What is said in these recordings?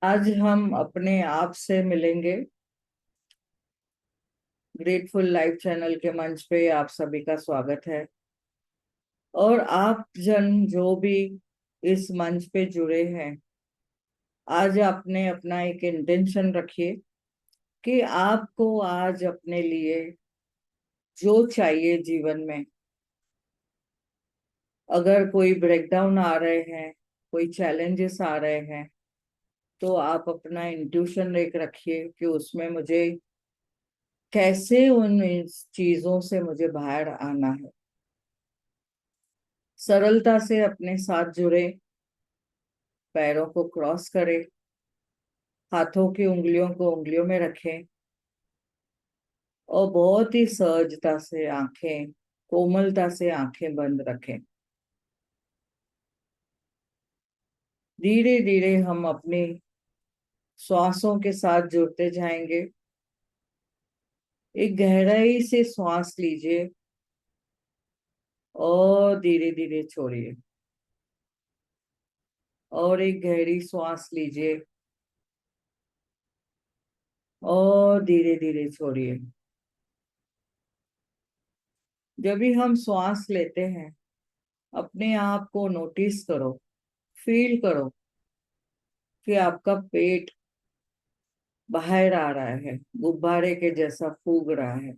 आज हम अपने आप से मिलेंगे। ग्रेटफुल लाइफ चैनल के मंच पे आप सभी का स्वागत है। और आप जन जो भी इस मंच पे जुड़े हैं, आज आपने अपना एक इंटेंशन रखिए कि आपको आज अपने लिए जो चाहिए जीवन में, अगर कोई ब्रेकडाउन आ रहे हैं, कोई चैलेंजेस आ रहे हैं, तो आप अपना इंट्यूशन एक रखिए कि उसमें मुझे कैसे उन इस चीजों से मुझे बाहर आना है। सरलता से अपने साथ जुड़े, पैरों को क्रॉस करें, हाथों की उंगलियों को उंगलियों में रखें और बहुत ही सहजता से आंखें, कोमलता से आंखें बंद रखें। धीरे धीरे हम अपनी श्वासों के साथ जुड़ते जाएंगे। एक गहराई से श्वास लीजिए और धीरे धीरे छोड़िए, और एक गहरी श्वास लीजिए और धीरे धीरे छोड़िए। जब भी हम श्वास लेते हैं, अपने आप को नोटिस करो, फील करो कि आपका पेट बाहर आ रहा है, गुब्बारे के जैसा फूग रहा है।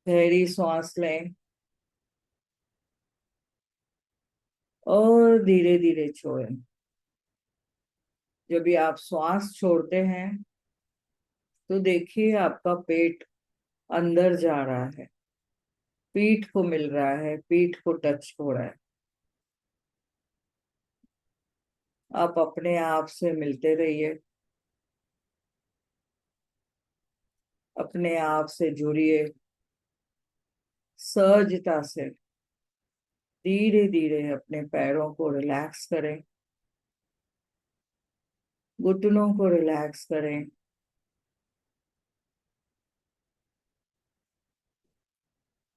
गहरी सांस लें और धीरे धीरे छोड़ें। जब भी आप श्वास छोड़ते हैं, तो देखिए आपका पेट अंदर जा रहा है, पीठ को मिल रहा है, पीठ को टच हो रहा है। आप अपने आप से मिलते रहिए, अपने आप से जुड़िए सहजता से। धीरे धीरे अपने पैरों को रिलैक्स करें, घुटनों को रिलैक्स करें,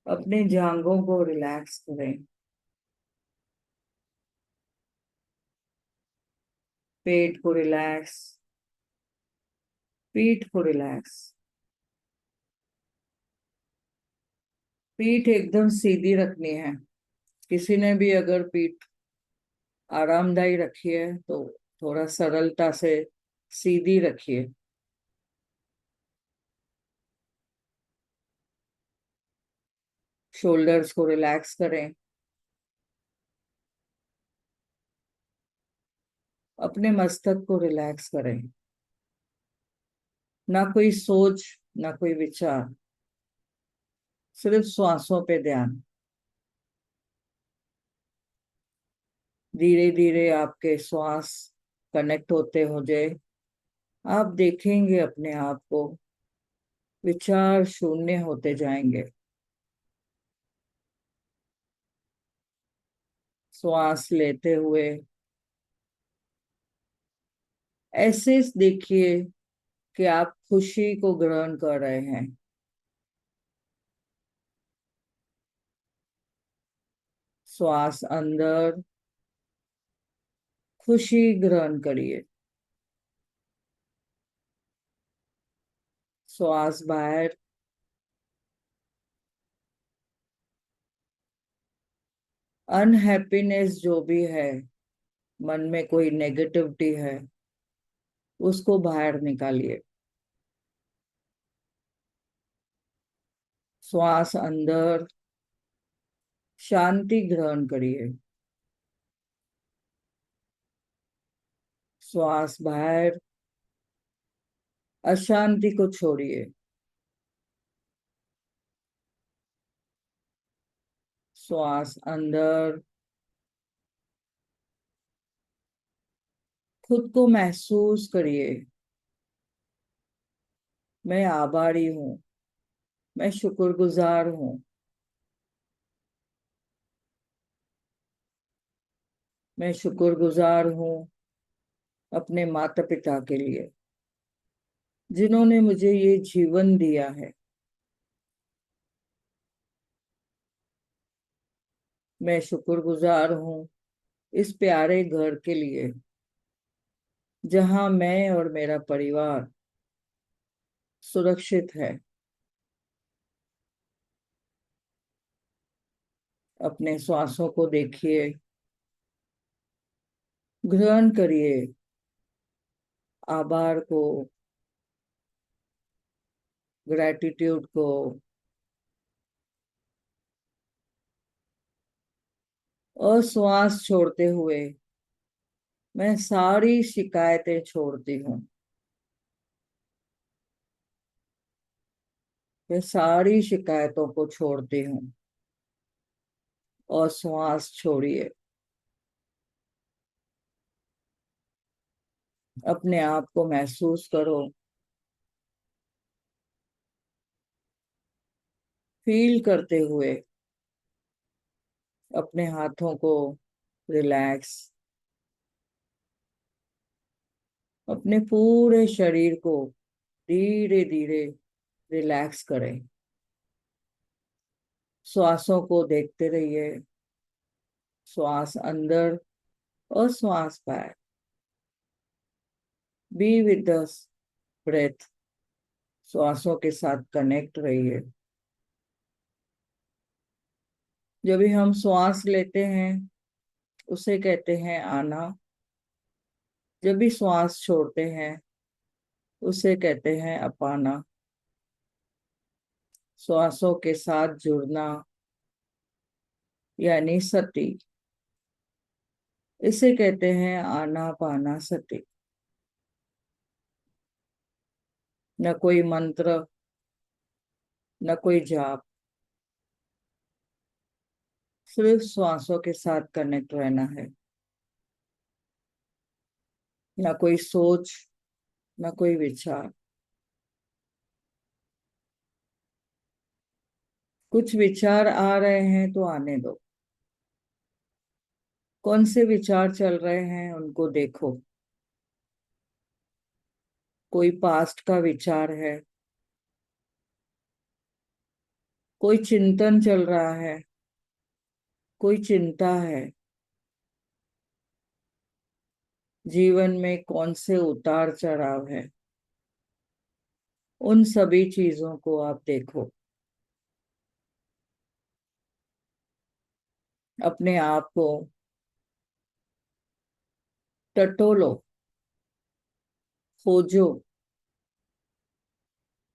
अपने जांघों को रिलैक्स करें, पेट को रिलैक्स, पीठ को रिलैक्स। पीठ एकदम सीधी रखनी है। किसी ने भी अगर पीठ आरामदायी रखी है तो थोड़ा सरलता से सीधी रखिए। शोल्डर्स को रिलैक्स करें, अपने मस्तक को रिलैक्स करें। ना कोई सोच, ना कोई विचार, सिर्फ श्वासों पे ध्यान। धीरे धीरे आपके श्वास कनेक्ट होते हो जाए, आप देखेंगे अपने आप को विचार शून्य होते जाएंगे। श्वास लेते हुए ऐसे देखिए कि आप खुशी को ग्रहण कर रहे हैं। श्वास अंदर, खुशी ग्रहण करिए। श्वास बाहर, अनहैप्पीनेस जो भी है, मन में कोई नेगेटिविटी है, उसको बाहर निकालिए। श्वास अंदर, शांति ग्रहण करिए। श्वास बाहर, अशांति को छोड़िए। श्वास अंदर, खुद को महसूस करिए। मैं आभारी हूँ, मैं शुक्रगुजार हूँ। मैं शुक्रगुजार हूँ अपने माता पिता के लिए, जिन्होंने मुझे ये जीवन दिया है। मैं शुक्रगुजार हूँ इस प्यारे घर के लिए, जहाँ मैं और मेरा परिवार सुरक्षित है। अपने श्वासों को देखिए, ग्रहण करिए आभार को, ग्रैटिट्यूड को, और श्वास छोड़ते हुए मैं सारी शिकायतें छोड़ती हूँ। मैं सारी शिकायतों को छोड़ती हूँ। और श्वास छोड़िए। अपने आप को महसूस करो, फील करते हुए अपने हाथों को रिलैक्स, अपने पूरे शरीर को धीरे धीरे रिलैक्स करें। श्वासों को देखते रहिए, श्वास अंदर और श्वास बाहर। बी विद द ब्रेथ, श्वासों के साथ कनेक्ट रहिए। जब भी हम श्वास लेते हैं उसे कहते हैं आना, जब भी श्वास छोड़ते हैं उसे कहते हैं अपाना। श्वासों के साथ जुड़ना यानी सती, इसे कहते हैं आनापाना सती। न कोई मंत्र, न कोई जाप, सिर्फ श्वासों के साथ कनेक्ट रहना है। न कोई सोच, न कोई विचार। कुछ विचार आ रहे हैं तो आने दो। कौन से विचार चल रहे हैं उनको देखो। कोई पास्ट का विचार है, कोई चिंतन चल रहा है, कोई चिंता है। जीवन में कौन से उतार चढ़ाव है, उन सभी चीजों को आप देखो। अपने आप को टटोलो, खोजो।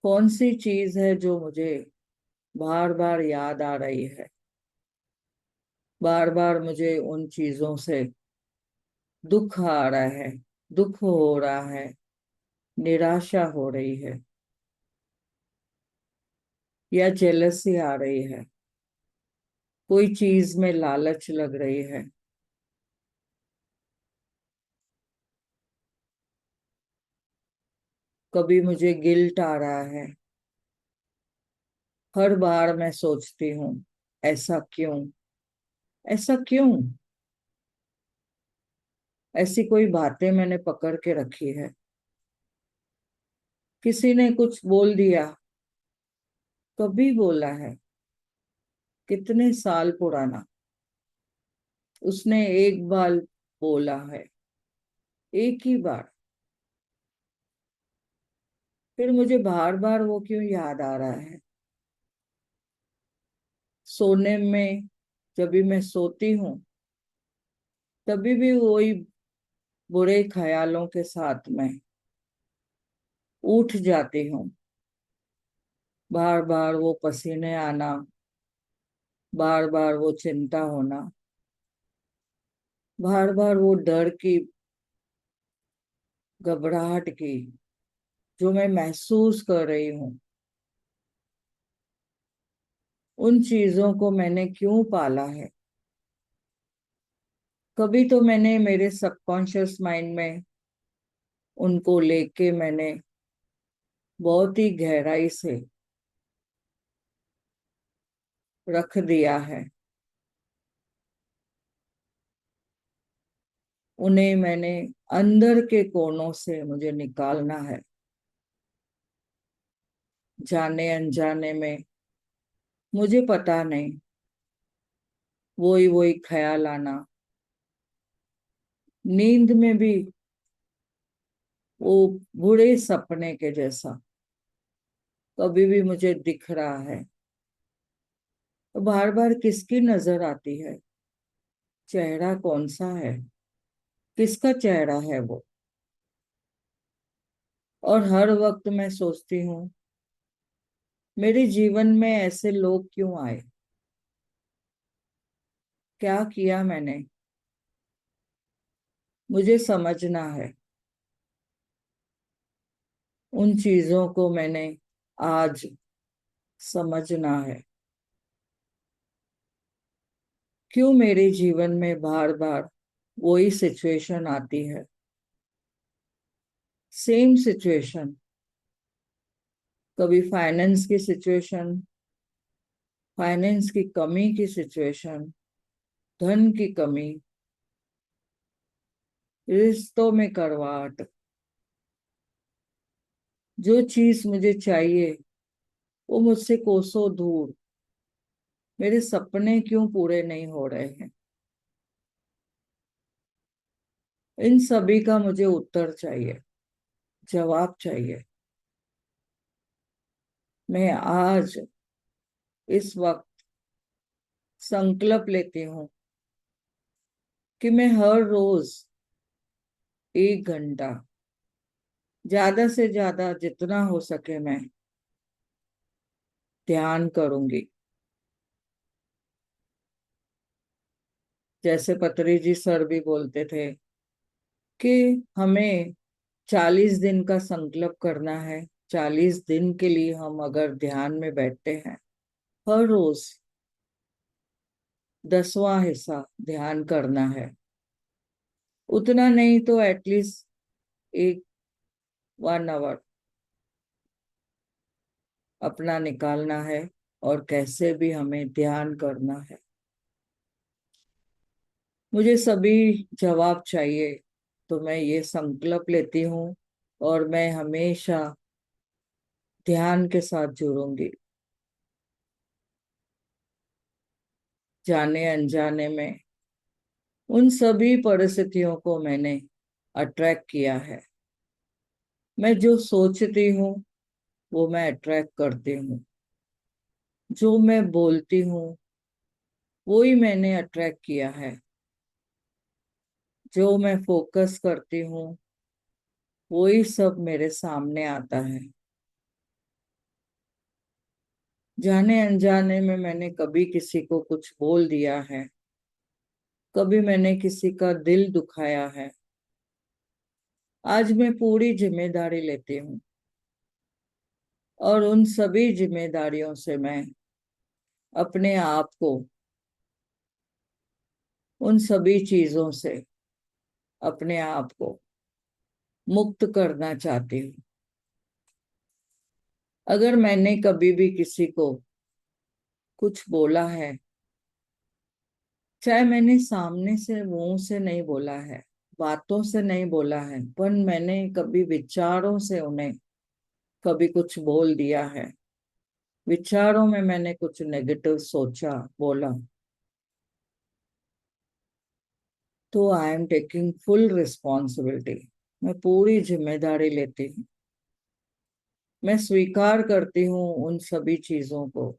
कौन सी चीज है जो मुझे बार बार याद आ रही है, बार बार मुझे उन चीजों से दुख आ रहा है, दुख हो रहा है, निराशा हो रही है, या जेलसी आ रही है, कोई चीज में लालच लग रही है। कभी मुझे गिल्ट आ रहा है। हर बार मैं सोचती हूँ, ऐसा क्यों, ऐसा क्यों। ऐसी कोई बातें मैंने पकड़ के रखी है। किसी ने कुछ बोल दिया, कभी बोला है, कितने साल पुराना, उसने एक बार बोला है, एक ही बार। फिर मुझे बार बार वो क्यों याद आ रहा है। सोने में जब भी मैं सोती हूँ तभी भी वही बुरे ख्यालों के साथ में उठ जाती हूँ। बार बार वो पसीने आना, बार बार वो चिंता होना, बार बार वो डर की, घबराहट की, जो मैं महसूस कर रही हूँ। उन चीजों को मैंने क्यों पाला है। कभी तो मैंने मेरे सबकॉन्शियस माइंड में उनको लेके मैंने बहुत ही गहराई से रख दिया है। उन्हें मैंने अंदर के कोनों से मुझे निकालना है। जाने अनजाने में, मुझे पता नहीं, वही वही ख्याल आना, नींद में भी वो बुरे सपने के जैसा कभी भी मुझे दिख रहा है। तो बार बार किसकी नजर आती है? चेहरा कौन सा है? किसका चेहरा है वो? और हर वक्त मैं सोचती हूँ, मेरे जीवन में ऐसे लोग क्यों आए? क्या किया मैंने? मुझे समझना है। उन चीजों को मैंने आज समझना है। क्यों मेरे जीवन में बार बार वही सिचुएशन आती है? Same situation. कभी फाइनेंस की सिचुएशन, फाइनेंस की कमी की सिचुएशन, धन की कमी, रिश्तों में कड़वाहट। जो चीज मुझे चाहिए वो मुझसे कोसों दूर। मेरे सपने क्यों पूरे नहीं हो रहे हैं? इन सभी का मुझे उत्तर चाहिए, जवाब चाहिए। मैं आज इस वक्त संकल्प लेती हूँ कि मैं हर रोज 1 घंटा, ज्यादा से ज्यादा जितना हो सके मैं ध्यान करूंगी। जैसे पतरी जी सर भी बोलते थे कि हमें 40 दिन का संकल्प करना है। 40 दिन के लिए हम अगर ध्यान में बैठते हैं, हर रोज 10वां हिस्सा ध्यान करना है। उतना नहीं तो एटलीस्ट एक 1 आवर अपना निकालना है। और कैसे भी हमें ध्यान करना है। मुझे सभी जवाब चाहिए। तो मैं ये संकल्प लेती हूँ और मैं हमेशा ध्यान के साथ जुड़ूंगी। जाने अनजाने में उन सभी परिस्थितियों को मैंने अट्रैक्ट किया है। मैं जो सोचती हूँ वो मैं अट्रैक्ट करती हूँ। जो मैं बोलती हूँ वो ही मैंने अट्रैक्ट किया है। जो मैं फोकस करती हूँ वो ही सब मेरे सामने आता है। जाने अनजाने में मैंने कभी किसी को कुछ बोल दिया है, कभी मैंने किसी का दिल दुखाया है। आज मैं पूरी जिम्मेदारी लेती हूँ और उन सभी जिम्मेदारियों से मैं अपने आप को उन सभी चीजों से अपने आप को मुक्त करना चाहती हूँ। अगर मैंने कभी भी किसी को कुछ बोला है, चाहे मैंने सामने से मुंह से नहीं बोला है, बातों से नहीं बोला है, पर मैंने कभी विचारों से उन्हें कभी कुछ बोल दिया है। विचारों में मैंने कुछ नेगेटिव सोचा, बोला, तो I am taking full responsibility. मैं पूरी जिम्मेदारी लेती हूँ। मैं स्वीकार करती हूँ उन सभी चीजों को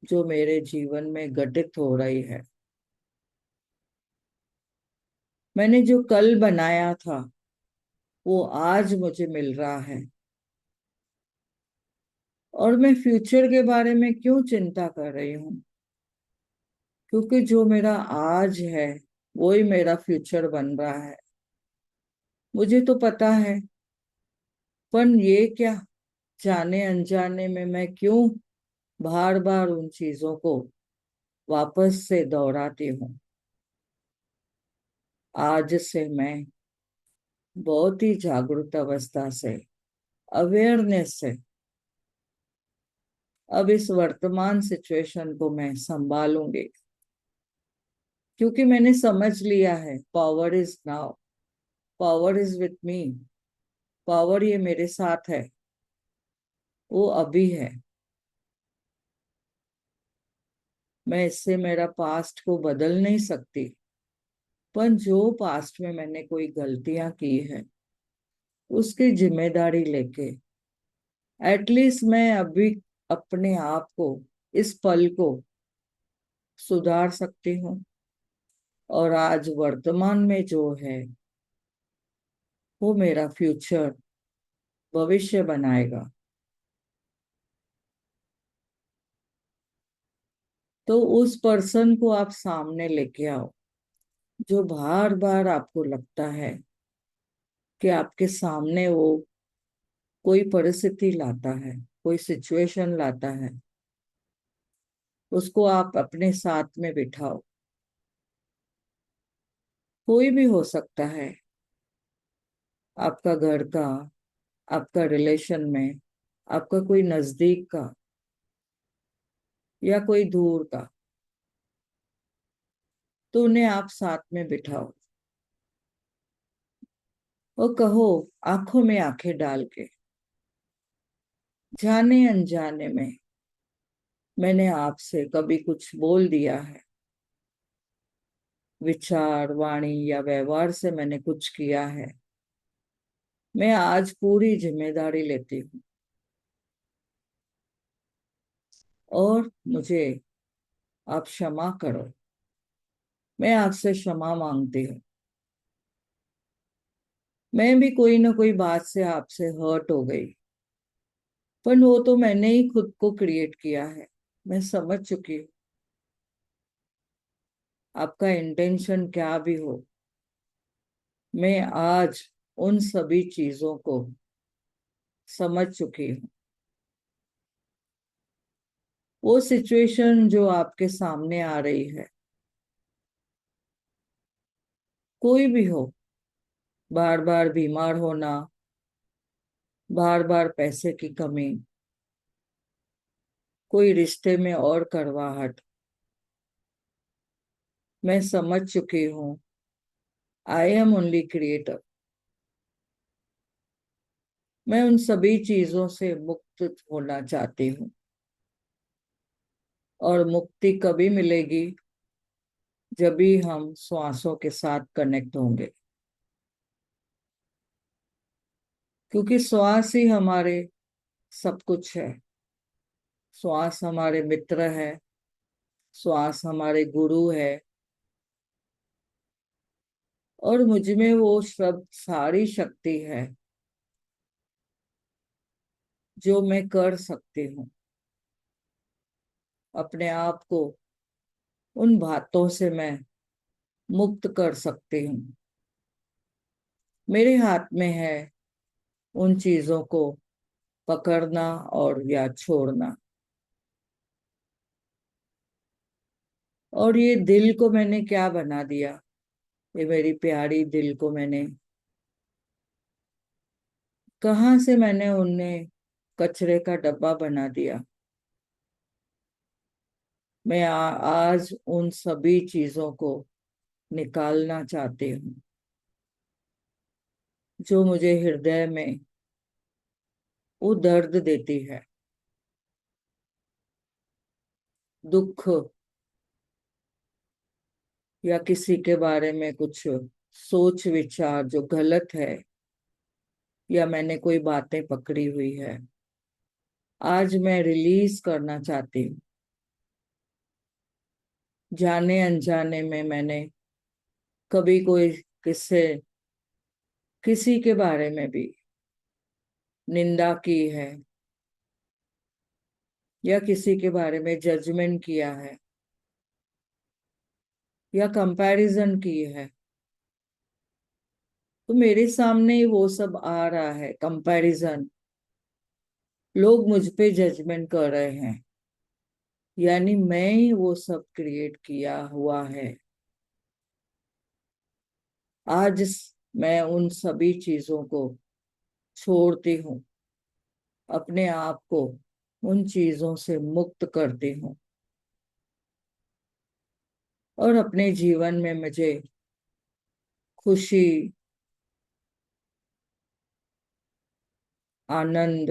जो मेरे जीवन में घटित हो रही है। मैंने जो कल बनाया था वो आज मुझे मिल रहा है। और मैं फ्यूचर के बारे में क्यों चिंता कर रही हूँ? क्योंकि जो मेरा आज है वो ही मेरा फ्यूचर बन रहा है। मुझे तो पता है, पर ये क्या, जाने अनजाने में मैं क्यों बार बार उन चीजों को वापस से दोहराती हूँ? आज से मैं बहुत ही जागरूक अवस्था से, अवेयरनेस से अब इस वर्तमान सिचुएशन को मैं संभालूंगी। क्योंकि मैंने समझ लिया है, power is now, power is with me. Power ये मेरे साथ है, वो अभी है। मैं इससे मेरा पास्ट को बदल नहीं सकती, पर जो पास्ट में मैंने कोई गलतियां की है उसकी जिम्मेदारी लेके एटलीस्ट मैं अभी अपने आप को, इस पल को सुधार सकती हूँ। और आज वर्तमान में जो है वो मेरा फ्यूचर, भविष्य बनाएगा। तो उस पर्सन को आप सामने लेके आओ जो बार बार आपको लगता है कि आपके सामने वो कोई परिस्थिति लाता है, कोई सिचुएशन लाता है। उसको आप अपने साथ में बिठाओ। कोई भी हो सकता है, आपका घर का, आपका रिलेशन में, आपका कोई नजदीक का या कोई दूर का। तो उन्हें आप साथ में बिठाओ और कहो, आंखों में आंखें डाल के, जाने अनजाने में मैंने आपसे कभी कुछ बोल दिया है, विचार, वाणी या व्यवहार से मैंने कुछ किया है। मैं आज पूरी जिम्मेदारी लेती हूँ और मुझे आप क्षमा करो। मैं आपसे क्षमा मांगती हूँ। मैं भी कोई ना कोई बात से आपसे हर्ट हो गई, पर वो तो मैंने ही खुद को क्रिएट किया है। मैं समझ चुकी हूँ। आपका इंटेंशन क्या भी हो, मैं आज उन सभी चीजों को समझ चुकी हूँ। वो सिचुएशन जो आपके सामने आ रही है, कोई भी हो, बार बार बीमार होना, बार बार पैसे की कमी, कोई रिश्ते में और कड़वाहट, मैं समझ चुकी हूँ। I am only creator. मैं उन सभी चीजों से मुक्त होना चाहती हूँ। और मुक्ति कभी मिलेगी जब भी हम श्वासों के साथ कनेक्ट होंगे, क्योंकि श्वास ही हमारे सब कुछ है। श्वास हमारे मित्र है, श्वास हमारे गुरु है। और मुझ में वो सब सारी शक्ति है जो मैं कर सकती हूँ। अपने आप को उन बातों से मैं मुक्त कर सकती हूँ। मेरे हाथ में है उन चीजों को पकड़ना और या छोड़ना। और ये दिल को मैंने क्या बना दिया, ये मेरी प्यारी दिल को मैंने, कहाँ से मैंने उन्हें कचरे का डब्बा बना दिया। मैं आज उन सभी चीजों को निकालना चाहती हूँ जो मुझे हृदय में वो दर्द देती है। दुख या किसी के बारे में कुछ सोच विचार जो गलत है, या मैंने कोई बातें पकड़ी हुई है, आज मैं रिलीज करना चाहती हूँ। जाने अनजाने में मैंने कभी कोई किससे, किसी के बारे में भी निंदा की है या किसी के बारे में जजमेंट किया है या कंपैरिजन की है, तो मेरे सामने ही वो सब आ रहा है कंपैरिजन। लोग मुझ पे जजमेंट कर रहे हैं, यानी मैं ही वो सब क्रिएट किया हुआ है। आज मैं उन सभी चीजों को छोड़ती हूँ, अपने आप को उन चीजों से मुक्त करती हूँ। और अपने जीवन में मुझे खुशी, आनंद,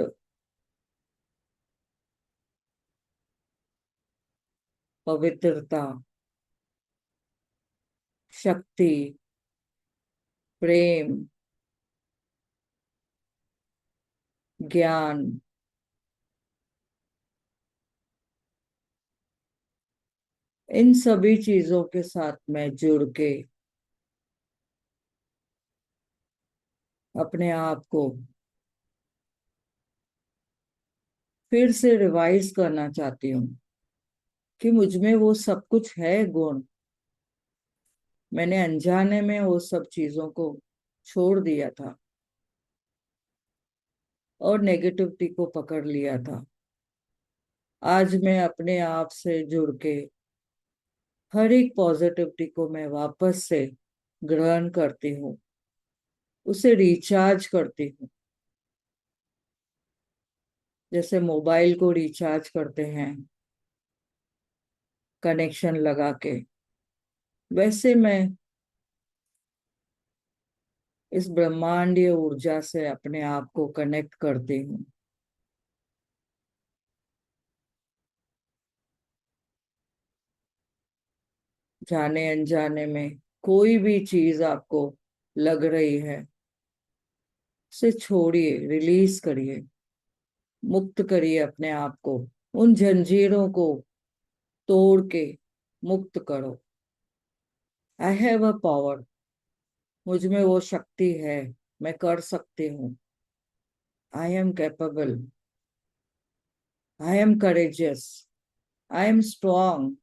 पवित्रता, शक्ति, प्रेम, ज्ञान, इन सभी चीजों के साथ मैं जुड़ के अपने आप को फिर से रिवाइज करना चाहती हूँ कि मुझ में वो सब कुछ है गुण। मैंने अनजाने में वो सब चीजों को छोड़ दिया था और नेगेटिविटी को पकड़ लिया था। आज मैं अपने आप से जुड़ के हर एक पॉजिटिविटी को मैं वापस से ग्रहण करती हूँ, उसे रिचार्ज करती हूँ। जैसे मोबाइल को रिचार्ज करते हैं कनेक्शन लगा के, वैसे मैं इस ब्रह्मांडीय ऊर्जा से अपने आप को कनेक्ट करती हूँ। जाने अनजाने में कोई भी चीज आपको लग रही है, उसे छोड़िए, रिलीज करिए, मुक्त करिए अपने आप को। उन जंजीरों को तोड़ के मुक्त करो। आई हैव अ पावर, मुझ में वो शक्ति है, मैं कर सकती हूँ। I am capable, I am courageous, I am strong.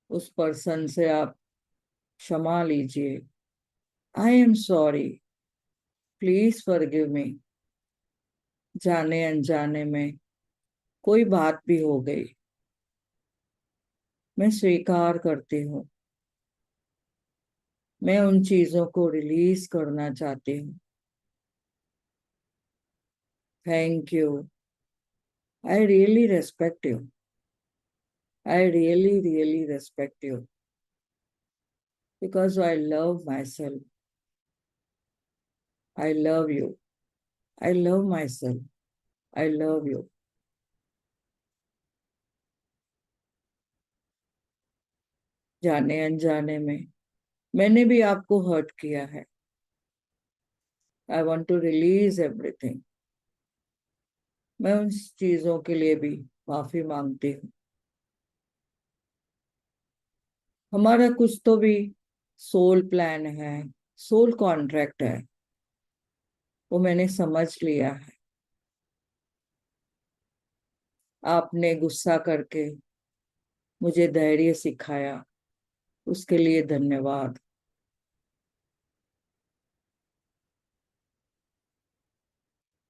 उस पर्सन से आप क्षमा लीजिए। I am sorry, please forgive me. जाने अनजाने में कोई बात भी हो गई, मैं स्वीकार करती हूँ। मैं उन चीजों को रिलीज करना चाहती हूँ। Thank you. I really respect you. I really respect you because I love myself. I love you. I love myself. I love you. जाने अनजाने में मैंने भी आपको हर्ट किया है। I want to release everything. मैं उन चीजों के लिए भी माफी मांगती हूँ। हमारा कुछ तो भी सोल प्लान है, सोल कॉन्ट्रैक्ट है, वो मैंने समझ लिया है। आपने गुस्सा करके मुझे धैर्य सिखाया, उसके लिए धन्यवाद।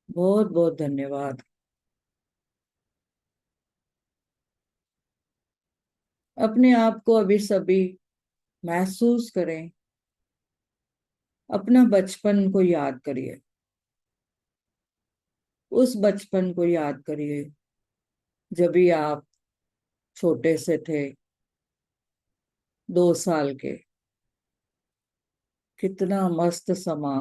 बहुत बहुत धन्यवाद। अपने आप को अभी सभी महसूस करें, अपना बचपन को याद करिए। उस बचपन को याद करिए जब भी आप छोटे से थे, 2 साल के। कितना मस्त समा,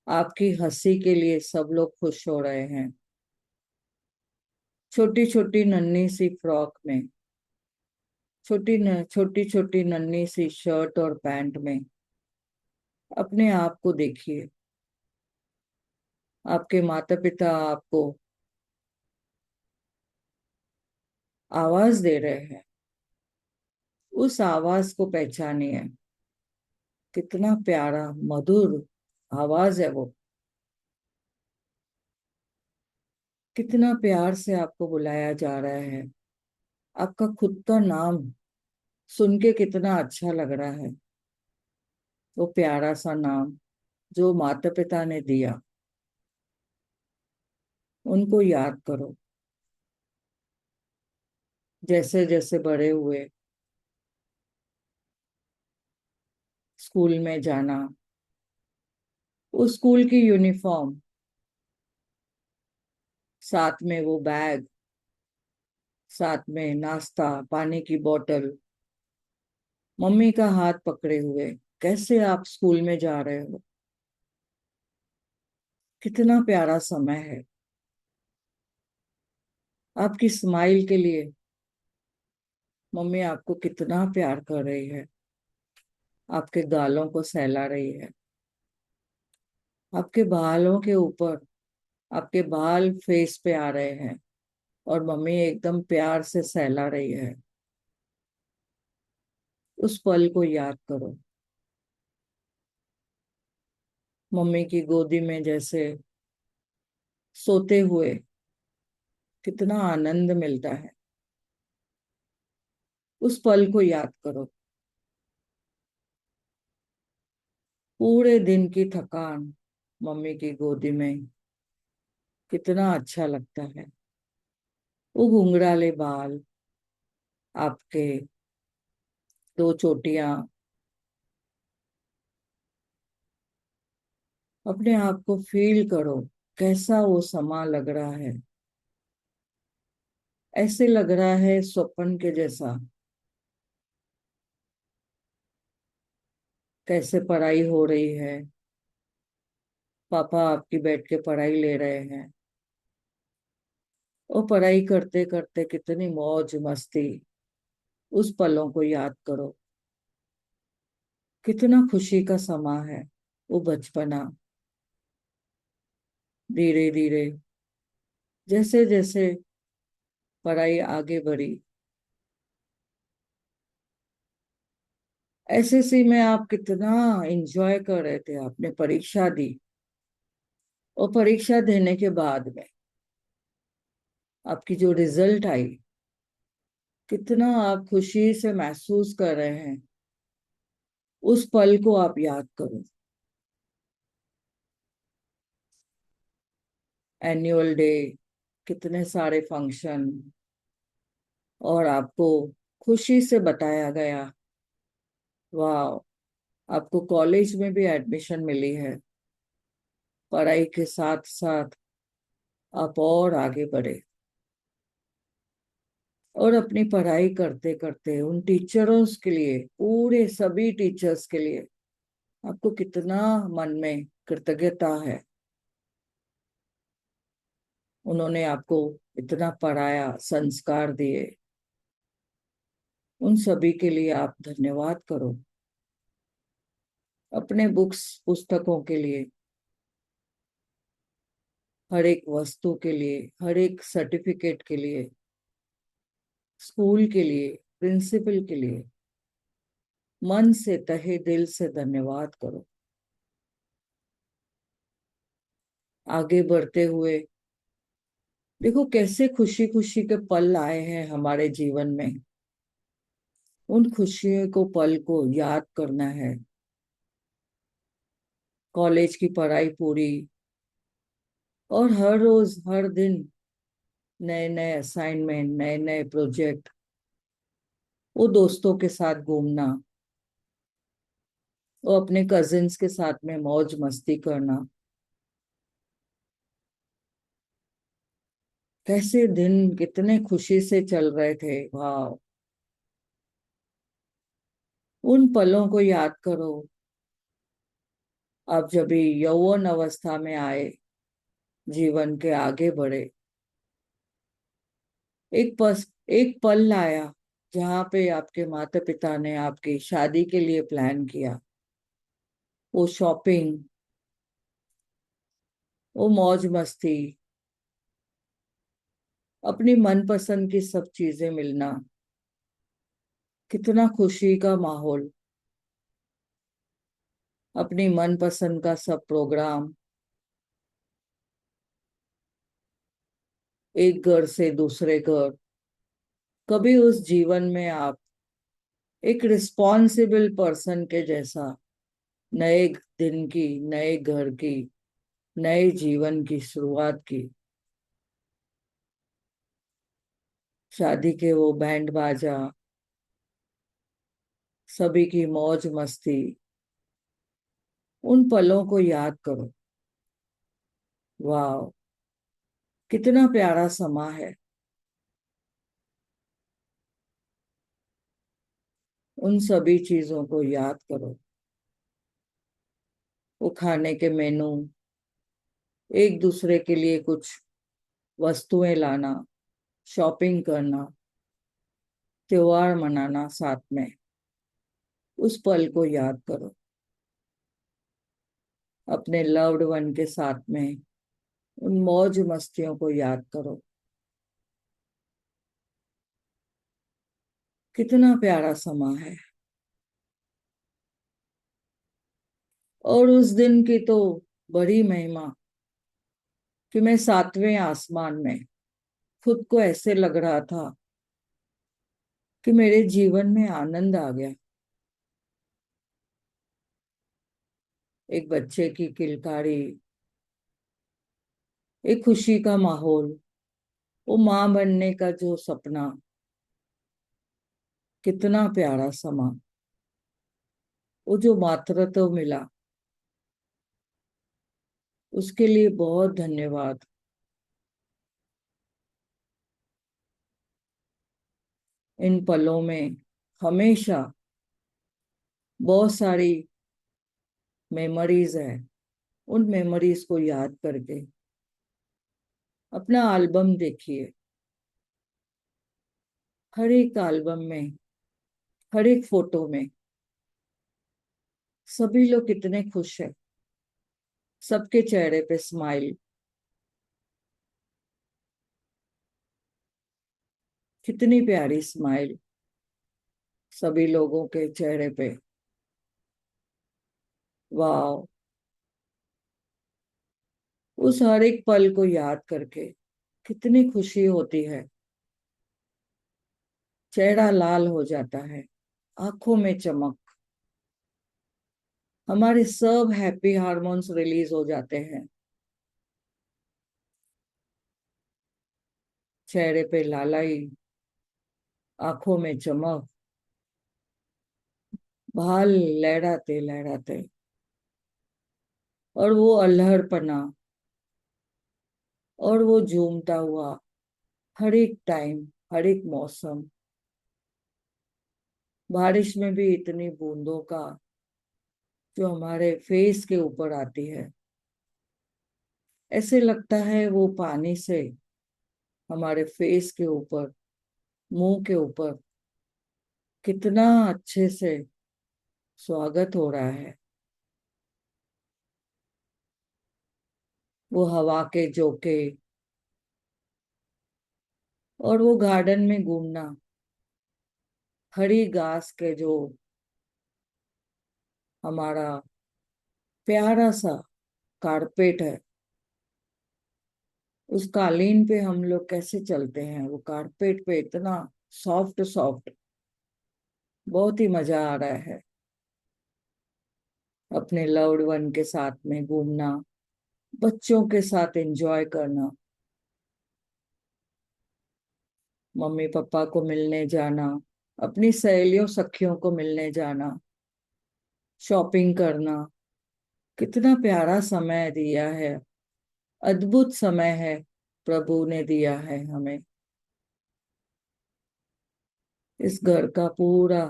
आपकी हंसी के लिए सब लोग खुश हो रहे हैं। छोटी छोटी नन्ही सी फ्रॉक में, छोटी छोटी नन्ही सी शर्ट और पैंट में अपने आप को देखिए। आपके माता पिता आपको आवाज दे रहे हैं, उस आवाज को पहचानिए। कितना प्यारा मधुर आवाज है वो। कितना प्यार से आपको बुलाया जा रहा है। आपका खुद का नाम सुन के कितना अच्छा लग रहा है। वो प्यारा सा नाम जो माता पिता ने दिया, उनको याद करो। जैसे जैसे बड़े हुए, स्कूल में जाना, उस स्कूल की यूनिफॉर्म, साथ में वो बैग, साथ में नाश्ता, पानी की बोतल, मम्मी का हाथ पकड़े हुए कैसे आप स्कूल में जा रहे हो। कितना प्यारा समय है। आपकी स्माइल के लिए मम्मी आपको कितना प्यार कर रही है, आपके गालों को सहला रही है, आपके बालों के ऊपर, आपके बाल फेस पे आ रहे हैं और मम्मी एकदम प्यार से सहला रही है। उस पल को याद करो, मम्मी की गोदी में जैसे सोते हुए कितना आनंद मिलता है। उस पल को याद करो, पूरे दिन की थकान मम्मी की गोदी में कितना अच्छा लगता है। वो घुंघराले बाल, आपके दो चोटियां, अपने आप को फील करो, कैसा वो समा लग रहा है। ऐसे लग रहा है स्वप्न के जैसा। कैसे पढ़ाई हो रही है, पापा आपकी बैठ के पढ़ाई ले रहे हैं और पढ़ाई करते करते कितनी मौज मस्ती। उस पलों को याद करो, कितना खुशी का समा है वो बचपना। धीरे धीरे जैसे जैसे पढ़ाई आगे बढ़ी, एसएससी में आप कितना एंजॉय कर रहे थे, आपने परीक्षा दी और परीक्षा देने के बाद में आपकी जो रिजल्ट आई, कितना आप खुशी से महसूस कर रहे हैं। उस पल को आप याद करो। एनुअल डे, कितने सारे फंक्शन, और आपको खुशी से बताया गया, वाह, आपको कॉलेज में भी एडमिशन मिली है। पढ़ाई के साथ साथ आप और आगे बढ़े और अपनी पढ़ाई करते करते उन टीचरों के लिए, पूरे सभी टीचर्स के लिए आपको कितना मन में कृतज्ञता है। उन्होंने आपको इतना पढ़ाया, संस्कार दिए, उन सभी के लिए आप धन्यवाद करो। अपने बुक्स, पुस्तकों के लिए, हर एक वस्तु के लिए, हर एक सर्टिफिकेट के लिए, स्कूल के लिए, प्रिंसिपल के लिए मन से तहे दिल से धन्यवाद करो। आगे बढ़ते हुए देखो कैसे खुशी खुशी के पल आए हैं हमारे जीवन में। उन खुशियों को, पल को याद करना है। कॉलेज की पढ़ाई पूरी और हर रोज हर दिन नए नए असाइनमेंट, नए नए प्रोजेक्ट, वो दोस्तों के साथ घूमना, वो अपने कजिन्स के साथ में मौज मस्ती करना, कैसे दिन कितने खुशी से चल रहे थे, वाह। उन पलों को याद करो, आप जब भी यौवन अवस्था में आए, जीवन के आगे बढ़े, एक पल आया जहाँ पे आपके माता पिता ने आपकी शादी के लिए प्लान किया। वो शॉपिंग, वो मौज मस्ती, अपनी मनपसंद की सब चीजें मिलना, कितना खुशी का माहौल। अपनी मनपसंद का सब प्रोग्राम, एक घर से दूसरे घर। कभी उस जीवन में आप एक रिस्पॉन्सिबल पर्सन के जैसा नए दिन की, नए घर की, नए जीवन की शुरुआत की। शादी के वो बैंड बाजा, सभी की मौज मस्ती, उन पलों को याद करो, वाह, कितना प्यारा समा है। उन सभी चीजों को याद करो। वो खाने के मेनू, एक दूसरे के लिए कुछ वस्तुएं लाना, शॉपिंग करना, त्योहार मनाना साथ में, उस पल को याद करो। अपने लव्ड वन के साथ में उन मौज मस्तियों को याद करो। कितना प्यारा समा है। और उस दिन की तो बड़ी महिमा कि मैं सातवें आसमान में, खुद को ऐसे लग रहा था कि मेरे जीवन में आनंद आ गया। एक बच्चे की किलकारी, एक खुशी का माहौल, वो माँ बनने का जो सपना, कितना प्यारा समा। वो जो मातृत्व मिला, उसके लिए बहुत धन्यवाद। इन पलों में हमेशा बहुत सारी मेमोरीज है। उन मेमोरीज को याद करके अपना एल्बम देखिए। हर एक एल्बम में, हर एक फोटो में सभी लोग कितने खुश हैं। सबके चेहरे पे स्माइल, कितनी प्यारी स्माइल सभी लोगों के चेहरे पे। वाह। उस हर एक पल को याद करके कितनी खुशी होती है। चेहरा लाल हो जाता है, आंखों में चमक, हमारे सब हैप्पी हार्मोन्स रिलीज हो जाते हैं। चेहरे पे लालाई, आंखों में चमक, बाल लहराते लहराते, और वो अल्हड़पना, और वो झूमता हुआ हर एक टाइम, हर एक मौसम। बारिश में भी इतनी बूंदों का जो हमारे फेस के ऊपर आती है, ऐसे लगता है वो पानी से हमारे फेस के ऊपर, मुंह के ऊपर कितना अच्छे से स्वागत हो रहा है। वो हवा के झोंके, और वो गार्डन में घूमना, हरी घास के जो हमारा प्यारा सा कारपेट है, उस कालीन पे हम लोग कैसे चलते हैं, वो कारपेट पे इतना सॉफ्ट सॉफ्ट, बहुत ही मजा आ रहा है। अपने लव्ड वन के साथ में घूमना, बच्चों के साथ एंजॉय करना, मम्मी पापा को मिलने जाना, अपनी सहेलियों सखियों को मिलने जाना, शॉपिंग करना, कितना प्यारा समय दिया है। अद्भुत समय है प्रभु ने दिया है हमें। इस घर का पूरा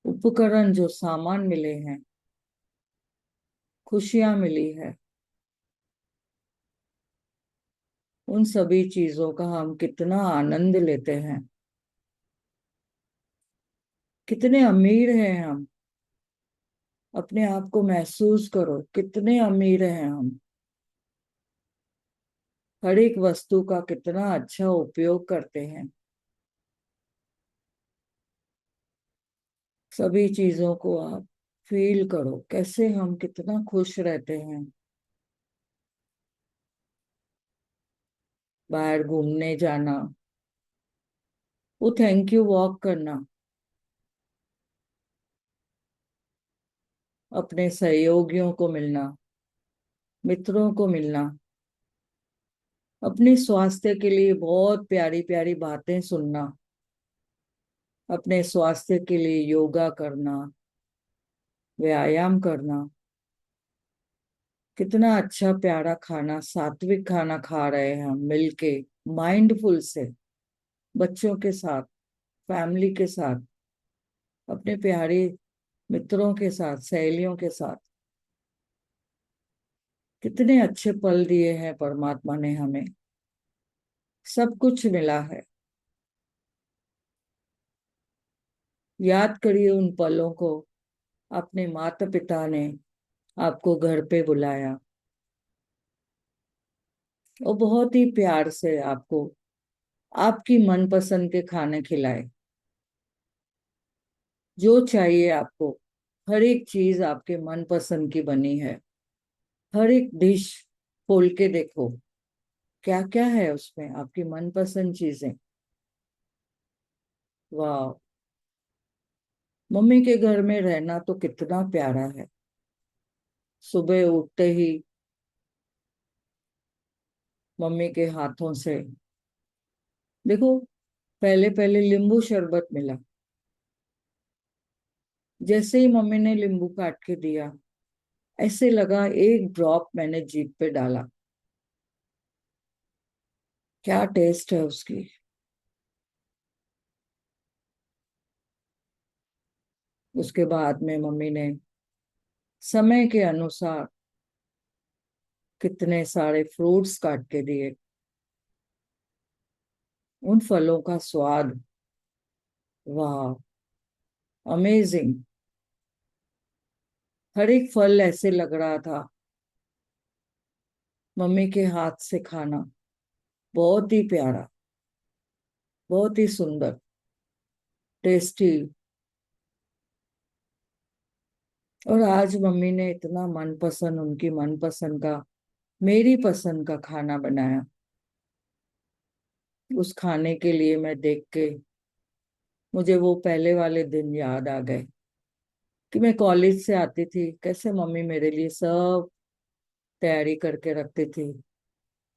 उपकरण, जो सामान मिले हैं, खुशियां मिली है, उन सभी चीजों का हम कितना आनंद लेते हैं। कितने अमीर हैं हम। अपने आप को महसूस करो, कितने अमीर हैं हम। हर एक वस्तु का कितना अच्छा उपयोग करते हैं। सभी चीजों को आप फील करो, कैसे हम कितना खुश रहते हैं। बाहर घूमने जाना, वो थैंक यू वॉक करना, अपने सहयोगियों को मिलना, मित्रों को मिलना, अपने स्वास्थ्य के लिए बहुत प्यारी प्यारी बातें सुनना, अपने स्वास्थ्य के लिए योगा करना, व्यायाम करना, कितना अच्छा प्यारा खाना, सात्विक खाना खा रहे हैं हम मिलके, माइंडफुल से, बच्चों के साथ, फैमिली के साथ, अपने प्यारे मित्रों के साथ, सहेलियों के साथ। कितने अच्छे पल दिए हैं परमात्मा ने हमें। सब कुछ मिला है। याद करिए उन पलों को। अपने माता पिता ने आपको घर पे बुलाया और बहुत ही प्यार से आपको आपकी मनपसंद के खाने खिलाए। जो चाहिए आपको, हर एक चीज आपके मनपसंद की बनी है। हर एक डिश खोल के देखो, क्या क्या है उसमें आपकी मनपसंद चीजें। वाह। मम्मी के घर में रहना तो कितना प्यारा है। सुबह उठते ही मम्मी के हाथों से, देखो, पहले पहले नींबू शरबत मिला। जैसे ही मम्मी ने नींबू काट के दिया, ऐसे लगा एक ड्रॉप मैंने जीभ पे डाला। क्या टेस्ट है उसकी। उसके बाद में मम्मी ने समय के अनुसार कितने सारे फ्रूट्स काट के दिए। उन फलों का स्वाद, वाह, अमेजिंग। हर एक फल ऐसे लग रहा था मम्मी के हाथ से खाना बहुत ही प्यारा, बहुत ही सुंदर, टेस्टी। और आज मम्मी ने इतना मनपसंद, उनकी मनपसंद का, मेरी पसंद का खाना बनाया। उस खाने के लिए मैं देख के मुझे वो पहले वाले दिन याद आ गए कि मैं कॉलेज से आती थी, कैसे मम्मी मेरे लिए सब तैयारी करके रखती थी।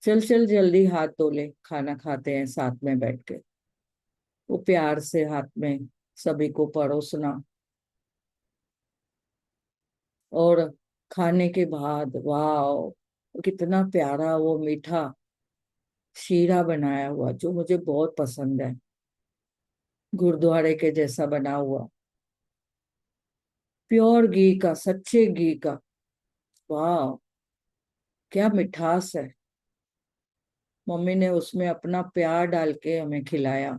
चल चल जल्दी हाथ धो ले, खाना खाते हैं साथ में बैठ के। वो प्यार से हाथ में सभी को परोसना, और खाने के बाद वाह, कितना प्यारा वो मीठा शीरा बनाया हुआ जो मुझे बहुत पसंद है, गुरुद्वारे के जैसा बना हुआ, प्योर घी का, सच्चे घी का। वाह, क्या मिठास है। मम्मी ने उसमें अपना प्यार डाल के हमें खिलाया।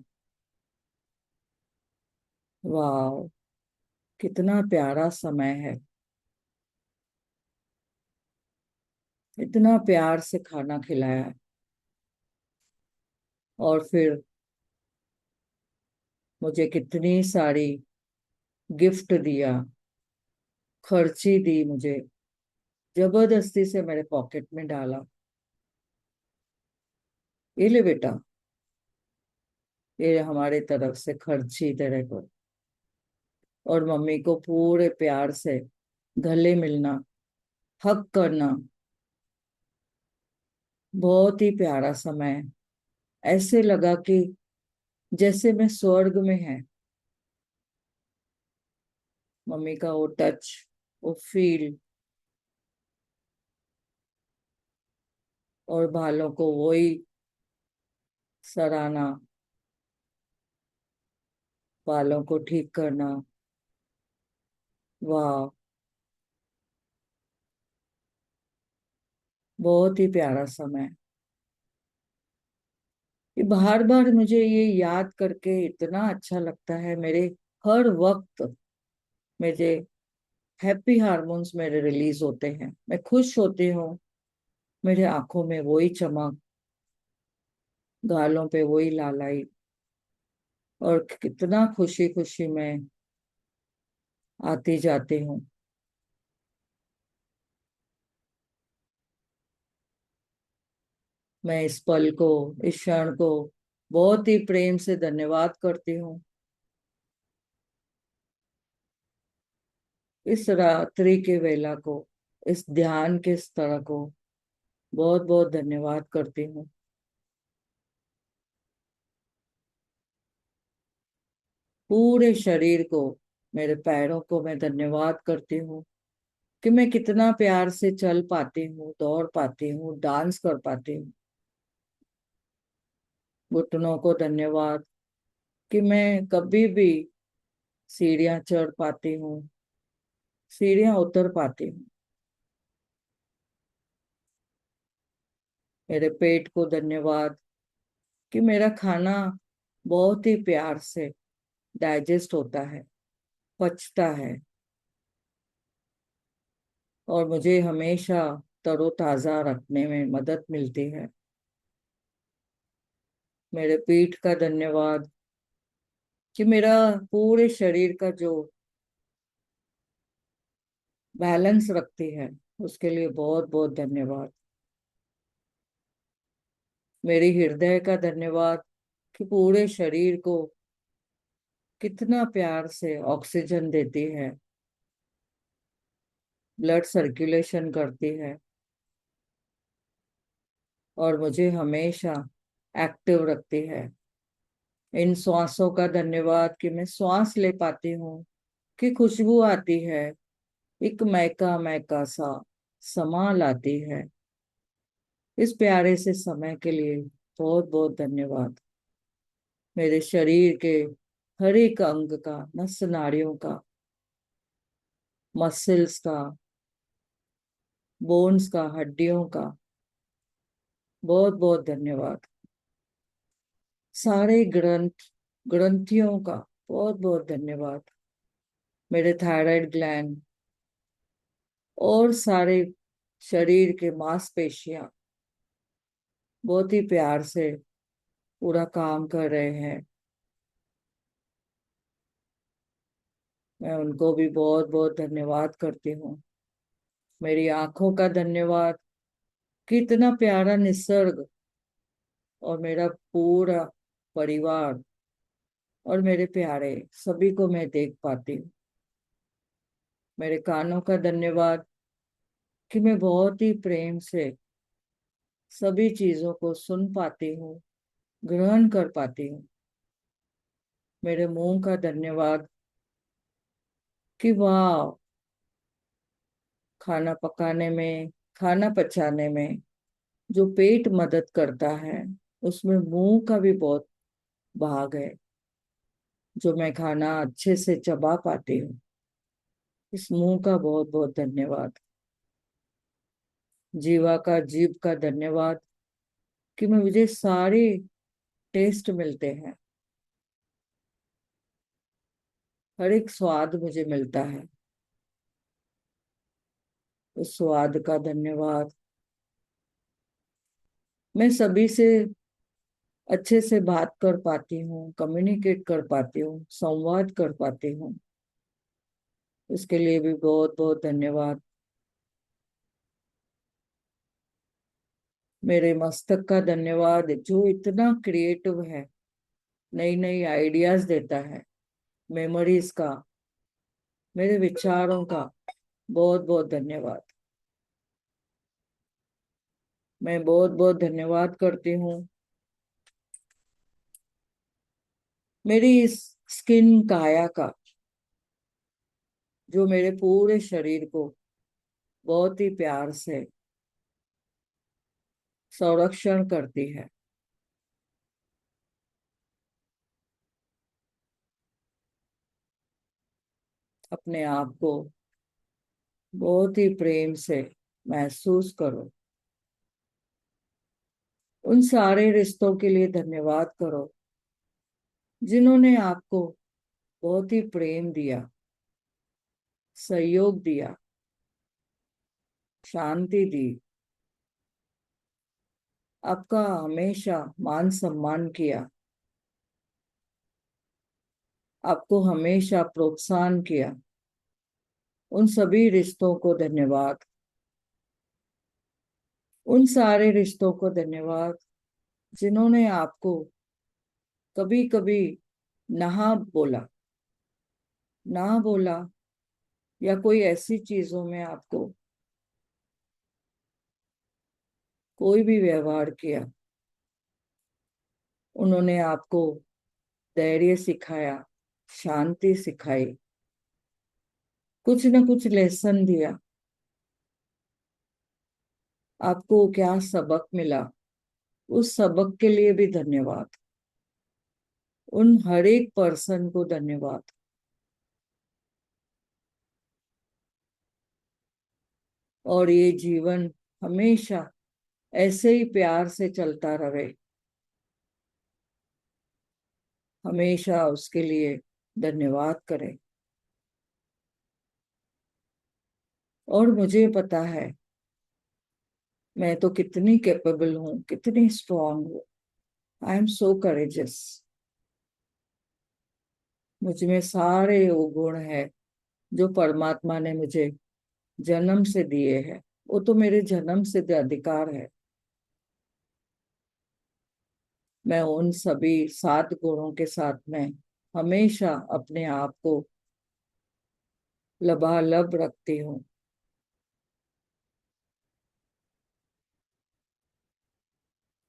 वाह, कितना प्यारा समय है। इतना प्यार से खाना खिलाया है। और फिर मुझे कितनी सारी गिफ्ट दिया, खर्ची दी मुझे, जबरदस्ती से मेरे पॉकेट में डाला। ये ले बेटा, ये हमारे तरफ से खर्ची तेरे को। और मम्मी को पूरे प्यार से गले मिलना, हक करना, बहुत ही प्यारा समय। ऐसे लगा कि जैसे मैं स्वर्ग में है। मम्मी का वो टच, वो फील, और बालों को वही सराहना, बालों को ठीक करना। वाह, बहुत ही प्यारा समय। ये बार बार मुझे ये याद करके इतना अच्छा लगता है। मेरे हर वक्त मुझे हैप्पी हार्मोन्स मेरे रिलीज होते हैं, मैं खुश होती हूँ। मेरे आंखों में वही चमक, गालों पे वही लालाई, और कितना खुशी खुशी मैं आती जाती हूँ। मैं इस पल को, इस क्षण को बहुत ही प्रेम से धन्यवाद करती हूँ। इस रात्रि के वेला को, इस ध्यान के स्तर को बहुत बहुत धन्यवाद करती हूँ। पूरे शरीर को, मेरे पैरों को मैं धन्यवाद करती हूँ कि मैं कितना प्यार से चल पाती हूँ, दौड़ पाती हूँ, डांस कर पाती हूँ। घुटनों को धन्यवाद कि मैं कभी भी सीढ़ियाँ चढ़ पाती हूँ, सीढ़ियाँ उतर पाती हूँ। मेरे पेट को धन्यवाद कि मेरा खाना बहुत ही प्यार से डाइजेस्ट होता है, पचता है और मुझे हमेशा तरोताजा रखने में मदद मिलती है। मेरे पीठ का धन्यवाद कि मेरा पूरे शरीर का जो बैलेंस रखती है, उसके लिए बहुत बहुत धन्यवाद। मेरी हृदय का धन्यवाद कि पूरे शरीर को कितना प्यार से ऑक्सीजन देती है, ब्लड सर्कुलेशन करती है और मुझे हमेशा एक्टिव रखती है। इन श्वासों का धन्यवाद कि मैं श्वास ले पाती हूँ, कि खुशबू आती है, एक महका महका सा समा लाती है। इस प्यारे से समय के लिए बहुत बहुत धन्यवाद। मेरे शरीर के हर एक अंग का, नस नाड़ियों का, मसल्स का, बोन्स का, हड्डियों का बहुत बहुत धन्यवाद। सारे ग्रंथियों का बहुत बहुत धन्यवाद। मेरे थायराइड ग्लैंड और सारे शरीर के मांसपेशियां बहुत ही प्यार से पूरा काम कर रहे हैं। मैं उनको भी बहुत बहुत धन्यवाद करती हूँ। मेरी आंखों का धन्यवाद कि इतना प्यारा निसर्ग और मेरा पूरा परिवार और मेरे प्यारे सभी को मैं देख पाती हूँ। मेरे कानों का धन्यवाद कि मैं बहुत ही प्रेम से सभी चीजों को सुन पाती हूँ, ग्रहण कर पाती हूँ। मेरे मुंह का धन्यवाद कि वाह, खाना पकाने में, खाना पचाने में जो पेट मदद करता है, उसमें मुंह का भी बहुत भाग है, जो मैं खाना अच्छे से चबा पाती हूँ। इस मुंह का बहुत बहुत धन्यवाद। जीभ का धन्यवाद कि मैं मुझे सारे टेस्ट मिलते हैं, हर एक स्वाद मुझे मिलता है। उस स्वाद का धन्यवाद। मैं सभी से अच्छे से बात कर पाती हूँ, कम्युनिकेट कर पाती हूँ, संवाद कर पाती हूँ। इसके लिए भी बहुत बहुत धन्यवाद। मेरे मस्तक का धन्यवाद जो इतना क्रिएटिव है, नई नई आइडियाज देता है, मेमोरीज का, मेरे विचारों का बहुत बहुत धन्यवाद। मैं बहुत बहुत धन्यवाद करती हूँ मेरी इस स्किन काया का, जो मेरे पूरे शरीर को बहुत ही प्यार से संरक्षण करती है। अपने आप को बहुत ही प्रेम से महसूस करो। उन सारे रिश्तों के लिए धन्यवाद करो जिन्होंने आपको बहुत ही प्रेम दिया, सहयोग दिया, शांति दी, आपका हमेशा मान सम्मान किया, आपको हमेशा प्रोत्साहन किया। उन सभी रिश्तों को धन्यवाद। उन सारे रिश्तों को धन्यवाद जिन्होंने आपको कभी कभी ना बोला, ना बोला, या कोई ऐसी चीजों में आपको कोई भी व्यवहार किया। उन्होंने आपको धैर्य सिखाया, शांति सिखाई, कुछ न कुछ लेसन दिया। आपको क्या सबक मिला, उस सबक के लिए भी धन्यवाद। उन हर एक पर्सन को धन्यवाद। और ये जीवन हमेशा ऐसे ही प्यार से चलता रहे, हमेशा उसके लिए धन्यवाद करें। और मुझे पता है मैं तो कितनी कैपेबल हूँ, कितनी स्ट्रांग हूँ। I am so courageous. मुझ में सारे वो गुण है जो परमात्मा ने मुझे जन्म से दिए हैं। वो तो मेरे जन्म से अधिकार है। मैं उन सभी 7 गुणों के साथ में हमेशा अपने आप को लबालब रखती हूँ।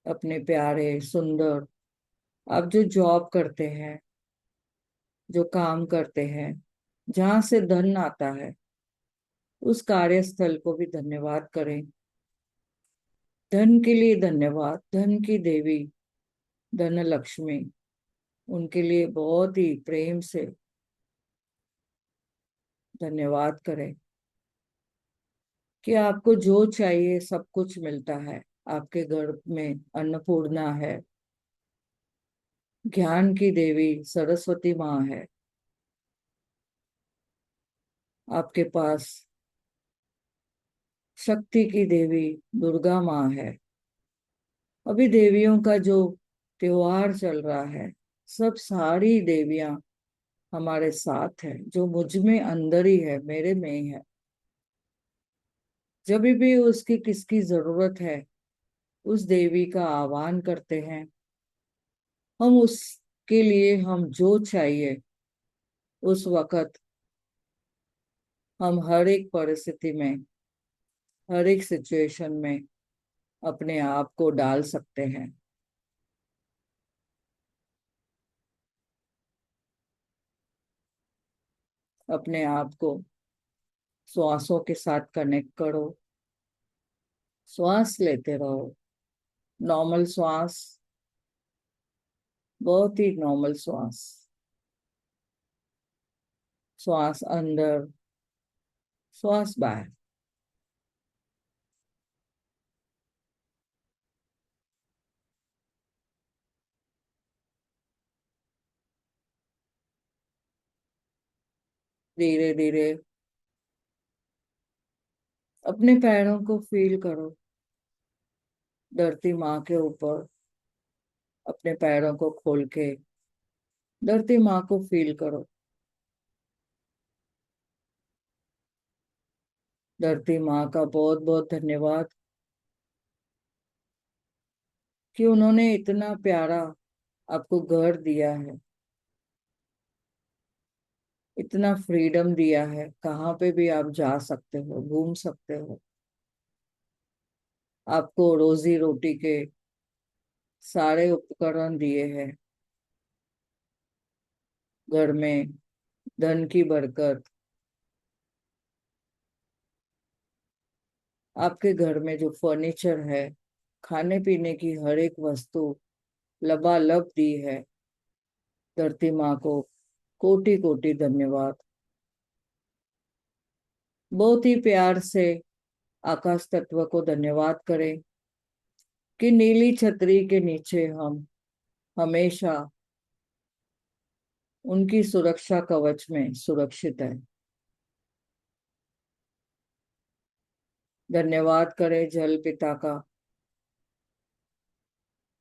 अपने प्यारे सुंदर, आप जो जॉब करते हैं, जो काम करते हैं, जहां से धन आता है, उस कार्यस्थल को भी धन्यवाद करें। धन के लिए धन्यवाद। धन की देवी धन लक्ष्मी, उनके लिए बहुत ही प्रेम से धन्यवाद करें कि आपको जो चाहिए सब कुछ मिलता है। आपके घर में अन्नपूर्णा है, ज्ञान की देवी सरस्वती माँ है, आपके पास शक्ति की देवी दुर्गा माँ है। अभी देवियों का जो त्योहार चल रहा है, सब सारी देवियां हमारे साथ है, जो मुझ में अंदर ही है, मेरे में ही है। जब भी उसकी किसकी जरूरत है, उस देवी का आह्वान करते हैं। हम उसके लिए हम जो चाहिए उस वक्त, हम हर एक परिस्थिति में, हर एक सिचुएशन में अपने आप को डाल सकते हैं। अपने आप को श्वासों के साथ कनेक्ट करो। श्वास लेते रहो, नॉर्मल श्वास, बहुत ही नॉर्मल श्वास। श्वास अंदर, श्वास बाहर। धीरे धीरे अपने पैरों को फील करो, धरती माँ के ऊपर। अपने पैरों को खोल के धरती माँ को फील करो। धरती माँ का बहुत बहुत धन्यवाद कि उन्होंने इतना प्यारा आपको घर दिया है, इतना फ्रीडम दिया है, कहाँ पे भी आप जा सकते हो, घूम सकते हो। आपको रोजी रोटी के सारे उपकरण दिए हैं। घर में धन की बरकत, आपके घर में जो फर्नीचर है, खाने पीने की हर एक वस्तु लबालब दी है। धरती माँ को कोटि कोटि धन्यवाद। बहुत ही प्यार से आकाश तत्व को धन्यवाद करें कि नीली छतरी के नीचे हम हमेशा उनकी सुरक्षा कवच में सुरक्षित है। धन्यवाद करें जल पिता का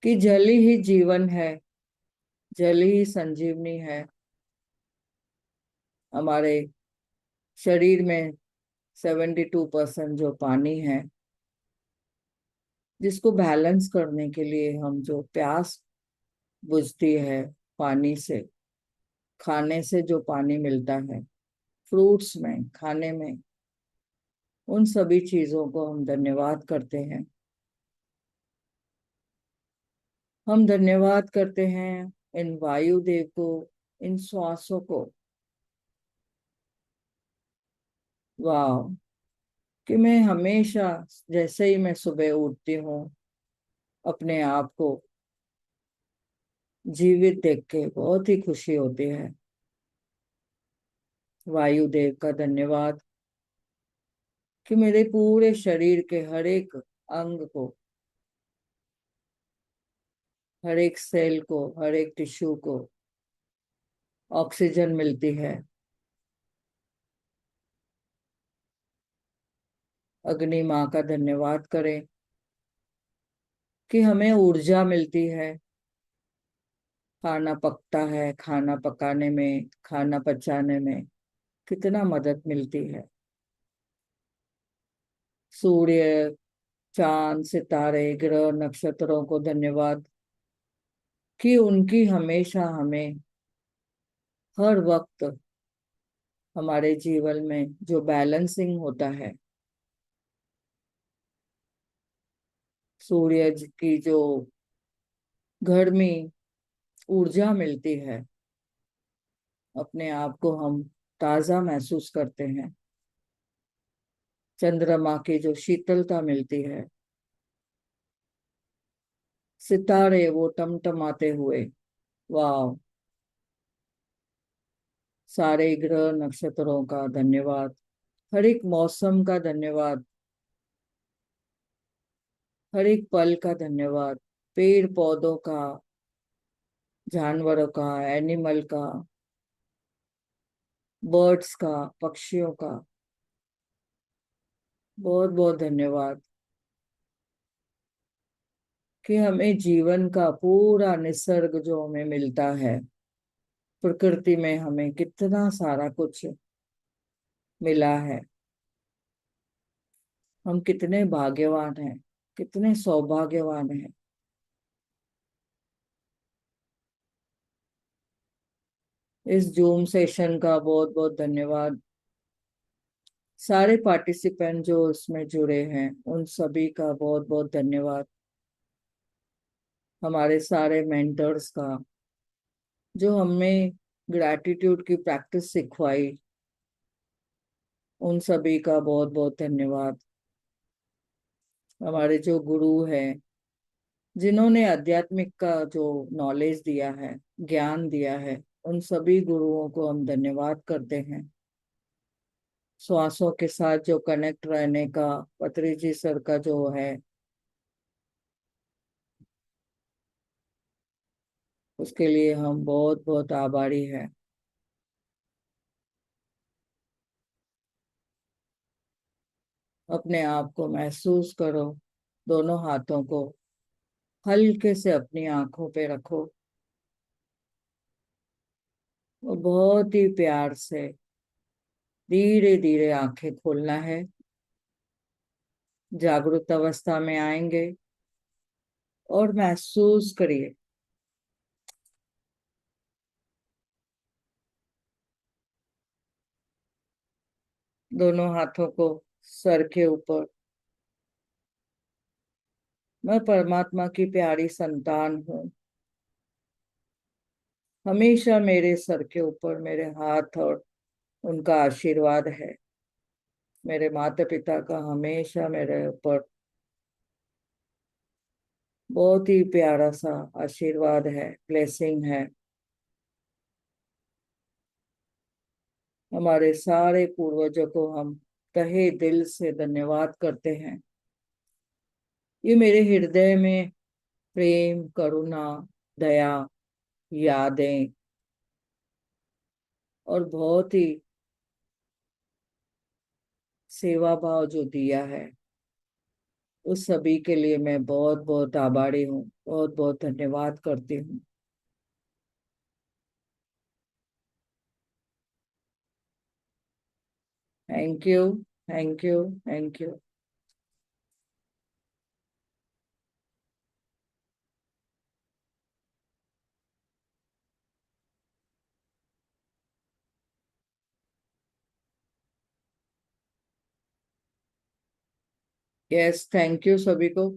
कि जल ही जीवन है, जल ही संजीवनी है। हमारे शरीर में 72% जो पानी है, जिसको बैलेंस करने के लिए हम जो प्यास बुझती है पानी से, खाने से जो पानी मिलता है, फ्रूट्स में, खाने में, उन सभी चीजों को हम धन्यवाद करते हैं। हम धन्यवाद करते हैं इन वायु देव को, इन श्वासों को। वाह, कि मैं हमेशा जैसे ही मैं सुबह उठती हूँ, अपने आप को जीवित देख के बहुत ही खुशी होती है। वायु देव का धन्यवाद कि मेरे पूरे शरीर के हर एक अंग को हर एक सेल को, हर एक टिश्यू को ऑक्सीजन मिलती है। अग्नि माँ का धन्यवाद करें कि हमें ऊर्जा मिलती है। खाना पकता है, खाना पकाने में, खाना पचाने में कितना मदद मिलती है। सूर्य, चांद, सितारे, ग्रह, नक्षत्रों को धन्यवाद कि उनकी हमेशा हमें हर वक्त हमारे जीवन में जो बैलेंसिंग होता है, सूर्य की जो गर्मी ऊर्जा मिलती है, अपने आप को हम ताजा महसूस करते हैं। चंद्रमा की जो शीतलता मिलती है, सितारे वो टमटमाते हुए, वाह। सारे ग्रह नक्षत्रों का धन्यवाद, हर एक मौसम का धन्यवाद, हर एक पल का धन्यवाद, पेड़ पौधों का, जानवरों का, एनिमल का, बर्ड्स का, पक्षियों का बहुत बहुत धन्यवाद कि हमें जीवन का पूरा निसर्ग जो हमें मिलता है, प्रकृति में हमें कितना सारा कुछ मिला है। हम कितने भाग्यवान हैं, कितने सौभाग्यवान हैं। इस जूम सेशन का बहुत बहुत धन्यवाद। सारे पार्टिसिपेंट जो इसमें जुड़े हैं उन सभी का बहुत बहुत धन्यवाद। हमारे सारे मेंटर्स का जो हमें ग्रैटिट्यूड की प्रैक्टिस सिखवाई, उन सभी का बहुत बहुत धन्यवाद। हमारे जो गुरु हैं, जिन्होंने आध्यात्मिक का जो नॉलेज दिया है, ज्ञान दिया है, उन सभी गुरुओं को हम धन्यवाद करते हैं। श्वासों के साथ जो कनेक्ट रहने का पत्री जी सर का जो है, उसके लिए हम बहुत बहुत आभारी हैं। अपने आप को महसूस करो, दोनों हाथों को हल्के से अपनी आंखों पे रखो और बहुत ही प्यार से धीरे धीरे आंखें खोलना है। जागरूक अवस्था में आएंगे और महसूस करिए दोनों हाथों को सर के ऊपर। मैं परमात्मा की प्यारी संतान हूँ। हमेशा मेरे सर के ऊपर मेरे हाथ और उनका आशीर्वाद है। मेरे माता पिता का हमेशा मेरे ऊपर बहुत ही प्यारा सा आशीर्वाद है, ब्लेसिंग है। हमारे सारे पूर्वजों को हम तहे दिल से धन्यवाद करते हैं। ये मेरे हृदय में प्रेम, करुणा, दया, यादें और बहुत ही सेवा भाव जो दिया है, उस सभी के लिए मैं बहुत बहुत आभारी हूँ, बहुत बहुत धन्यवाद करती हूँ। Thank you, thank you, thank you. Yes, thank you सभी को।